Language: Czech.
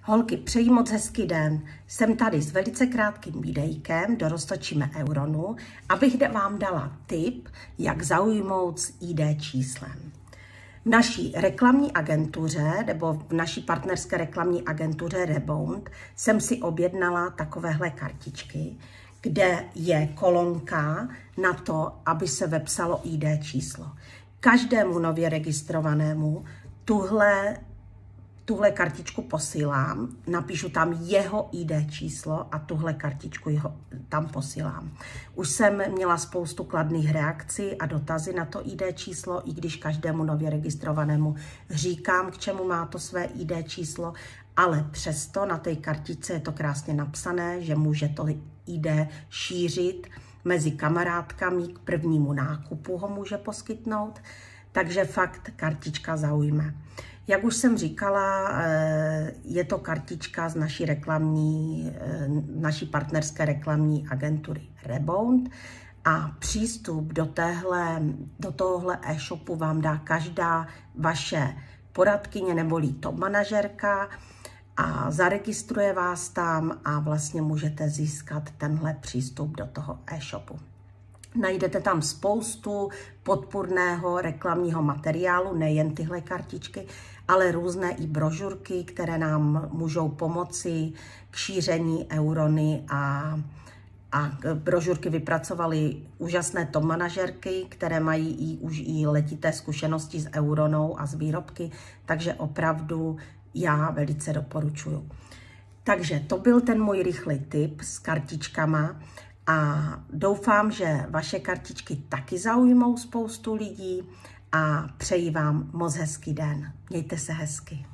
Holky, přeji moc hezký den. Jsem tady s velice krátkým videjkem do Roztočíme Euronu, abych vám dala tip, jak zaujmout s ID číslem. V naší reklamní agentuře, nebo v naší partnerské reklamní agentuře Rebound, jsem si objednala takovéhle kartičky, kde je kolonka na to, aby se vepsalo ID číslo. Každému nově registrovanému tuhle kartičku posílám, napíšu tam jeho ID číslo a tuhle kartičku tam posílám. Už jsem měla spoustu kladných reakcí a dotazy na to ID číslo, i když každému nově registrovanému říkám, k čemu má to své ID číslo, ale přesto na té kartičce je to krásně napsané, že může to ID šířit mezi kamarádkami, k prvnímu nákupu ho může poskytnout, takže fakt kartička zaujme. Jak už jsem říkala, je to kartička z naší partnerské reklamní agentury Rebound a přístup do tohohle e-shopu vám dá každá vaše poradkyně neboli top manažerka a zaregistruje vás tam a vlastně můžete získat tenhle přístup do toho e-shopu. Najdete tam spoustu podpůrného reklamního materiálu, nejen tyhle kartičky, ale různé i brožurky, které nám můžou pomoci k šíření Eurony a brožurky vypracovaly úžasné top manažerky, které mají už i letité zkušenosti s Euronou a s výrobky, takže opravdu já velice doporučuju. Takže to byl ten můj rychlý tip s kartičkama. A doufám, že vaše kartičky taky zaujmou spoustu lidí a přeji vám moc hezký den. Mějte se hezky.